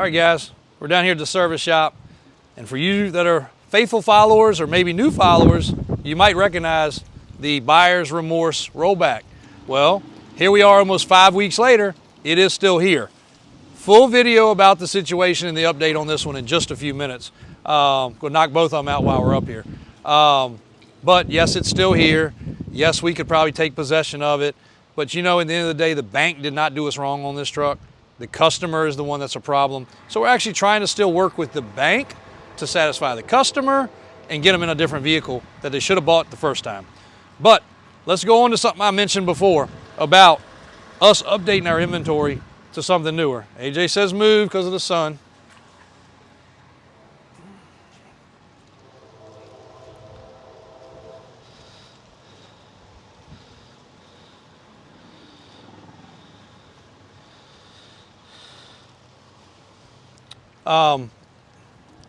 All right guys, we're down here at the service shop, and for you that are faithful followers or maybe new followers, you might recognize the buyer's remorse rollback. Well, here we are almost 5 weeks later, it is still here. Full video about the situation and the update on this one in just a few minutes. We'll knock both of them out while we're up here. But yes, it's still here. Yes, we could probably take possession of it, but you know, at the end of the day, the bank did not do us wrong on this truck. The customer is the one that's a problem. So we're actually trying to still work with the bank to satisfy the customer and get them in a different vehicle that they should have bought the first time. But let's go on to something I mentioned before about us updating our inventory to something newer. AJ says move because of the sun.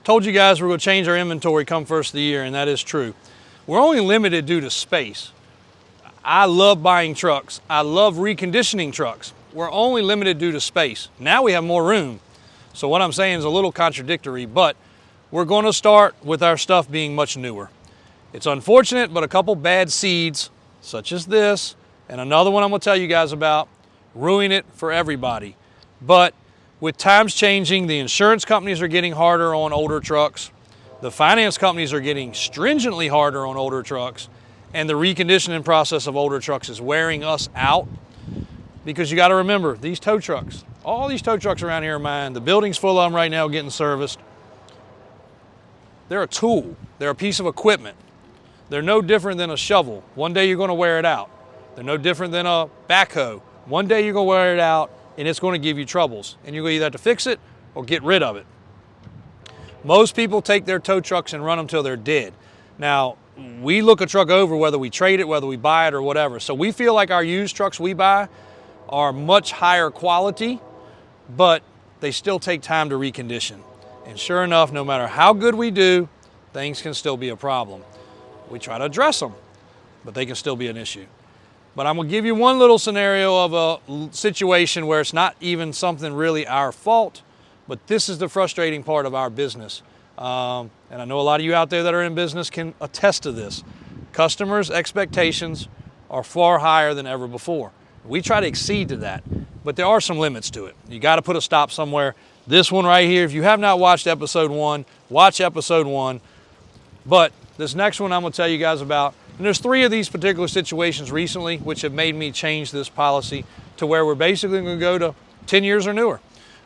Told you guys we're going to change our inventory come first of the year, and that is true. We're only limited due to space. I love buying trucks. I love reconditioning trucks. We're only limited due to space. Now we have more room. So what I'm saying is a little contradictory, but we're going to start with our stuff being much newer. It's unfortunate, but a couple bad seeds, such as this, and another one I'm going to tell you guys about, ruin it for everybody. But with times changing, the insurance companies are getting harder on older trucks. The finance companies are getting stringently harder on older trucks. And the reconditioning process of older trucks is wearing us out. Because you got to remember, these tow trucks, all these tow trucks around here are mine. The building's full of them right now getting serviced. They're a tool. They're a piece of equipment. They're no different than a shovel. One day you're going to wear it out. They're no different than a backhoe. One day you're going to wear it out, and it's going to give you troubles. And you're going to either have to fix it or get rid of it. Most people take their tow trucks and run them till they're dead. Now, we look a truck over whether we trade it, whether we buy it or whatever. So we feel like our used trucks we buy are much higher quality, but they still take time to recondition. And sure enough, no matter how good we do, things can still be a problem. We try to address them, but they can still be an issue. But I'm gonna give you one little scenario of a situation where it's not even something really our fault, but this is the frustrating part of our business. And I know a lot of you out there that are in business can attest to this. Customers' expectations are far higher than ever before. We try to exceed to that, but there are some limits to it. You gotta put a stop somewhere. This one right here, if you have not watched episode 1, watch episode 1. But this next one I'm gonna tell you guys about, and there's 3 of these particular situations recently which have made me change this policy to where we're basically gonna go to 10 years or newer.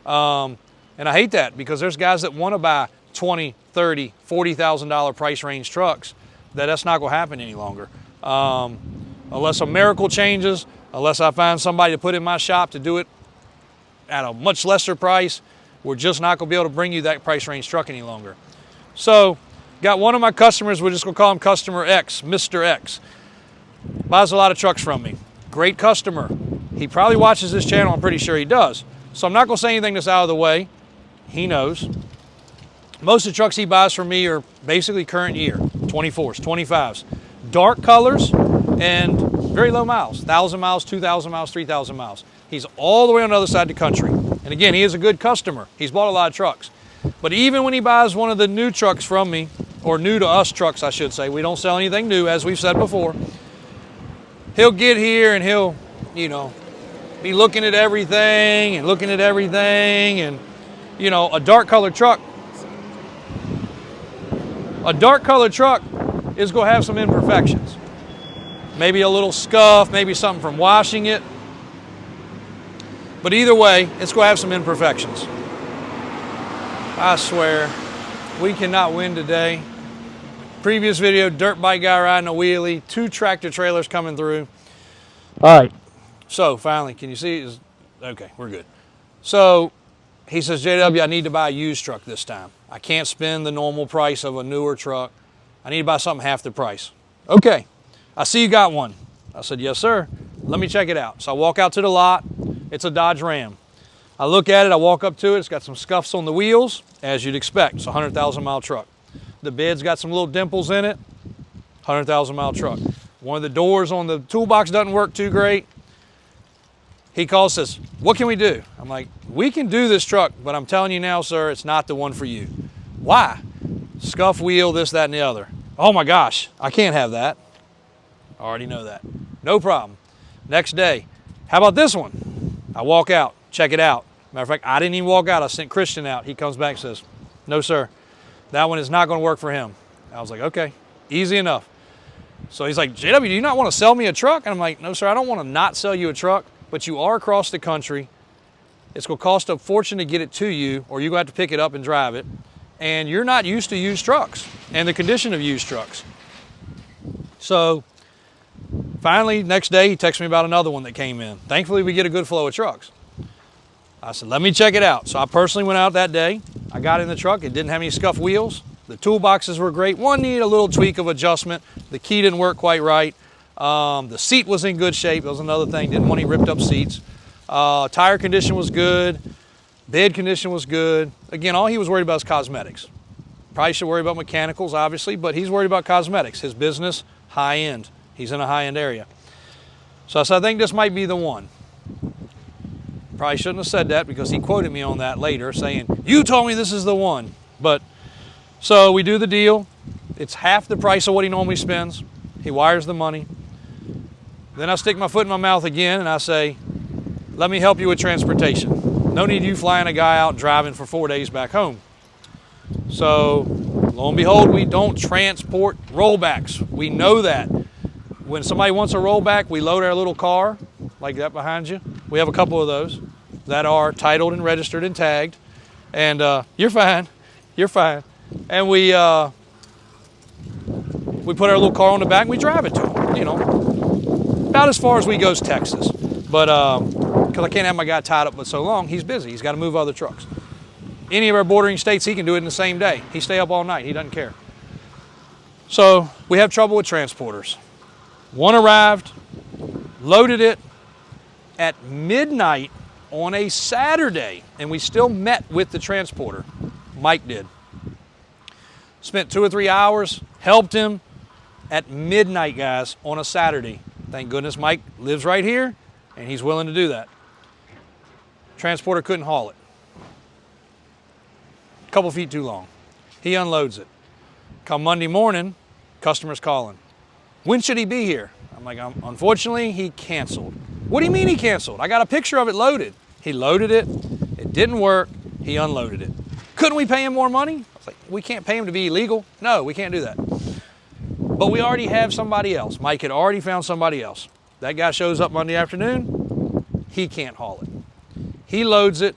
And I hate that because there's guys that wanna buy $20,000, $30,000, $40,000 price range trucks, that's not gonna happen any longer. Unless a miracle changes, unless I find somebody to put in my shop to do it at a much lesser price, we're just not gonna be able to bring you that price range truck any longer. So, got one of my customers, we're just gonna call him Customer X, Mr. X. Buys a lot of trucks from me. Great customer. He probably watches this channel, I'm pretty sure he does. So I'm not gonna say anything that's out of the way. He knows. Most of the trucks he buys from me are basically current year, 24s, 25s. Dark colors and very low miles, 1,000 miles, 2,000 miles, 3,000 miles. He's all the way on the other side of the country. And again, he is a good customer. He's bought a lot of trucks. But even when he buys one of the new trucks from me, or new to us trucks, I should say, we don't sell anything new, as we've said before, he'll get here and he'll, you know, be looking at everything and looking at everything. And, you know, a dark colored truck is going to have some imperfections. Maybe a little scuff, maybe something from washing it. But either way, it's going to have some imperfections. I swear, we cannot win today. Previous video, dirt bike guy riding a wheelie, 2 tractor trailers coming through. All right, so finally, can you see? Okay, we're good. So he says, JW, I need to buy a used truck this time. I can't spend the normal price of a newer truck. I need to buy something half the price. Okay, I see you got one. I said, yes, sir. Let me check it out. So I walk out to the lot. It's a Dodge Ram. I look at it, I walk up to it. It's got some scuffs on the wheels, as you'd expect. It's a 100,000 mile truck. The bed's got some little dimples in it. 100,000 mile truck. One of the doors on the toolbox doesn't work too great. He calls, says, what can we do? I'm like, we can do this truck, but I'm telling you now, sir, it's not the one for you. Why? Scuff wheel, this, that, and the other. Oh my gosh, I can't have that. I already know that. No problem. Next day, how about this one? I walk out, check it out. Matter of fact, I didn't even walk out. I sent Christian out. He comes back and says, no, sir, that one is not going to work for him. I was like, okay, easy enough. So he's like, JW, do you not want to sell me a truck? And I'm like, no, sir, I don't want to not sell you a truck, but you are across the country. It's going to cost a fortune to get it to you, or you're going to have to pick it up and drive it. And you're not used to used trucks and the condition of used trucks. So finally, next day, he texts me about another one that came in. Thankfully, we get a good flow of trucks. I said, let me check it out. So I personally went out that day. I got in the truck. It didn't have any scuff wheels. The toolboxes were great. One needed a little tweak of adjustment. The key didn't work quite right. The seat was in good shape. That was another thing. Didn't want any ripped up seats. Tire condition was good. Bed condition was good. Again, all he was worried about is cosmetics. Probably should worry about mechanicals, obviously, but he's worried about cosmetics. His business, high end. He's in a high end area. So I said, I think this might be the one. Probably shouldn't have said that because he quoted me on that later saying, you told me this is the one. But so we do the deal. It's half the price of what he normally spends. He wires the money. Then I stick my foot in my mouth again and I say, let me help you with transportation. No need you flying a guy out driving for 4 days back home. So lo and behold, we don't transport rollbacks. We know that. When somebody wants a rollback, we load our little car, like that behind you. We have a couple of those that are titled and registered and tagged. And you're fine, you're fine. And we put our little car on the back and we drive it to them, you know. About as far as we go is Texas. But because I can't have my guy tied up for so long, he's busy. He's got to move other trucks. Any of our bordering states, he can do it in the same day. He stay up all night. He doesn't care. So we have trouble with transporters. One arrived, loaded it at midnight on a Saturday, and we still met with the transporter. Mike did. Spent 2 or 3 hours, helped him at midnight, guys, on a Saturday. Thank goodness Mike lives right here, and he's willing to do that. Transporter couldn't haul it. A couple feet too long. He unloads it. Come Monday morning, customer's calling. When should he be here? I'm like, unfortunately, he canceled. What do you mean he canceled? I got a picture of it loaded. He loaded it. It didn't work. He unloaded it. Couldn't we pay him more money? I was like, we can't pay him to be illegal. No, we can't do that. But we already have somebody else. Mike had already found somebody else. That guy shows up Monday afternoon. He can't haul it. He loads it.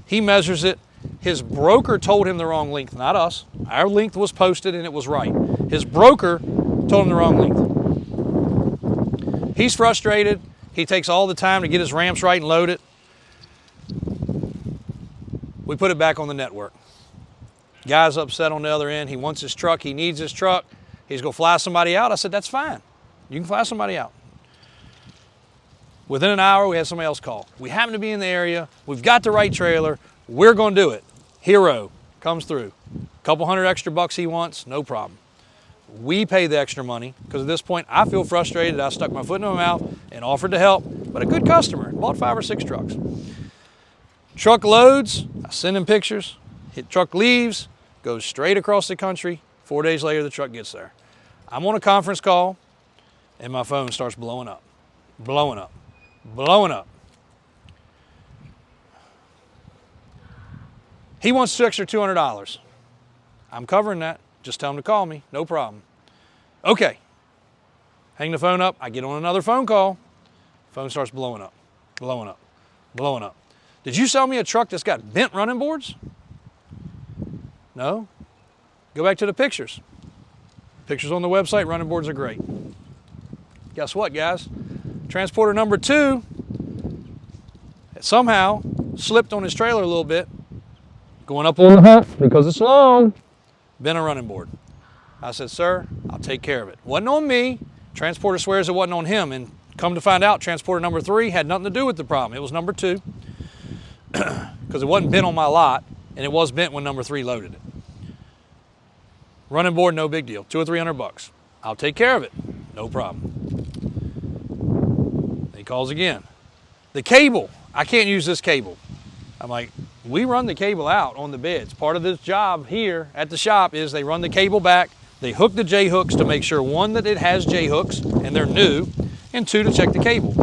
He measures it. His broker told him the wrong length, not us. Our length was posted and it was right. His broker told him the wrong length. He's frustrated. He takes all the time to get his ramps right and load it. We put it back on the network. Guy's upset on the other end. He wants his truck. He needs his truck. He's going to fly somebody out. I said, that's fine. You can fly somebody out. Within an hour, we had somebody else call. We happen to be in the area. We've got the right trailer. We're going to do it. Hero comes through. A couple $100 extra bucks he wants, no problem. We pay the extra money because at this point I feel frustrated. I stuck my foot in my mouth and offered to help, but a good customer bought 5 or 6 trucks. Truck loads, I send him pictures. Truck leaves, goes straight across the country. 4 days later, the truck gets there. I'm on a conference call and my phone starts blowing up, blowing up, blowing up. He wants extra $200. I'm covering that. Just tell him to call me, no problem. Okay. Hang the phone up. I get on another phone call. Phone starts blowing up, blowing up, blowing up. Did you sell me a truck that's got bent running boards? No. Go back to the pictures. Pictures on the website, running boards are great. Guess what, guys? Transporter number 2 somehow slipped on his trailer a little bit, going up on the hump because it's long. Been a running board. I said, sir, I'll take care of it. Wasn't on me. Transporter swears it wasn't on him. And come to find out, transporter number 3 had nothing to do with the problem. It was number 2 because it wasn't bent on my lot, and it was bent when number 3 loaded it. Running board, no big deal. 200 or 300 bucks. I'll take care of it. No problem. He calls again. The cable, I can't use this cable. I'm like, we run the cable out on the beds. Part of this job here at the shop is they run the cable back, they hook the J-hooks to make sure, one, that it has J-hooks and they're new, and two, to check the cable.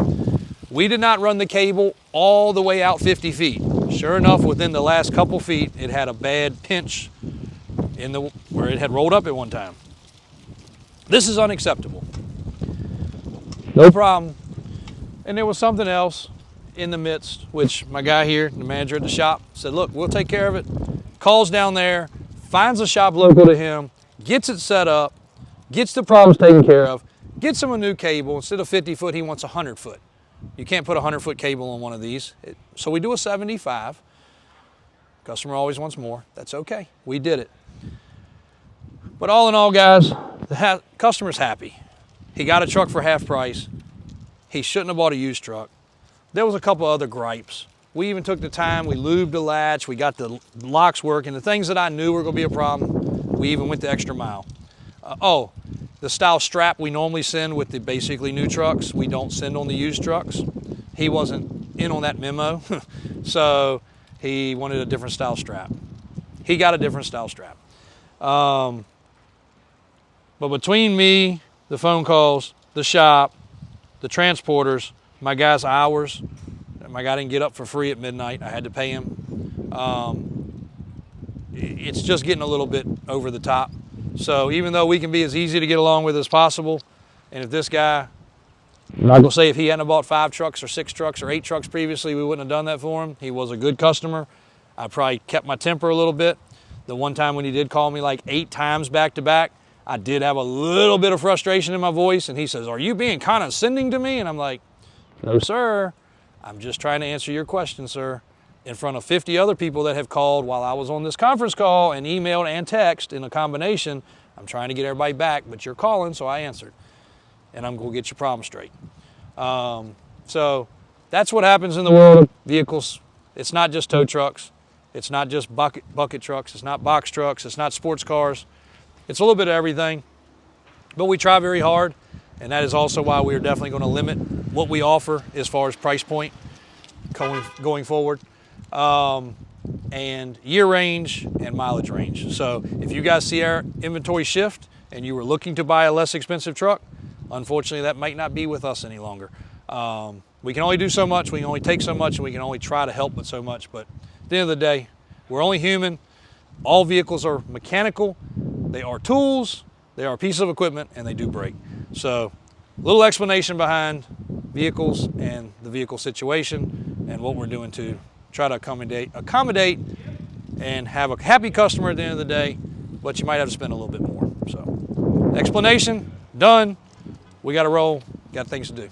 We did not run the cable all the way out 50 feet. Sure enough, within the last couple feet, it had a bad pinch in where it had rolled up at one time. This is unacceptable. No problem. And there was something else in the midst, which my guy here, the manager at the shop, said, look, we'll take care of it. Calls down there, finds a shop local to him, gets it set up, gets the problems taken care of, gets him a new cable. Instead of 50 foot, he wants 100 foot. You can't put a 100-foot cable on one of these. So we do a 75. Customer always wants more. That's okay. We did it. But all in all, guys, the customer's happy. He got a truck for half price. He shouldn't have bought a used truck. There was a couple other gripes. We even took the time, we lubed the latch, we got the locks working. The things that I knew were gonna be a problem, we even went the extra mile. The style strap we normally send with the basically new trucks, we don't send on the used trucks. He wasn't in on that memo, so he wanted a different style strap. He got a different style strap. But between me, the phone calls, the shop, the transporters, my guy's hours, my guy didn't get up for free at midnight, I had to pay him. It's just getting a little bit over the top. So even though we can be as easy to get along with as possible, and if this guy, I'm not gonna say if he hadn't bought 5 trucks or 6 trucks or 8 trucks previously, we wouldn't have done that for him. He was a good customer. I probably kept my temper a little bit. The one time when he did call me like 8 times back to back, I did have a little bit of frustration in my voice, and he says, are you being condescending to me? And I'm like, no, sir. I'm just trying to answer your question, sir, in front of 50 other people that have called while I was on this conference call and emailed and text in a combination. I'm trying to get everybody back, but you're calling, so I answered. And I'm gonna get your problem straight. So that's what happens in the world of vehicles. It's not just tow trucks. It's not just bucket trucks. It's not box trucks. It's not sports cars. It's a little bit of everything, but we try very hard. And that is also why we are definitely going to limit what we offer as far as price point going forward, and year range and mileage range. So if you guys see our inventory shift and you were looking to buy a less expensive truck, unfortunately that might not be with us any longer. We can only do so much, we can only take so much, and we can only try to help with so much. But at the end of the day, we're only human. All vehicles are mechanical. They are tools, they are a piece of equipment, and they do break. So a little explanation behind vehicles and the vehicle situation and what we're doing to try to accommodate and have a happy customer at the end of the day, but you might have to spend a little bit more. So explanation, done. We got to roll, got things to do.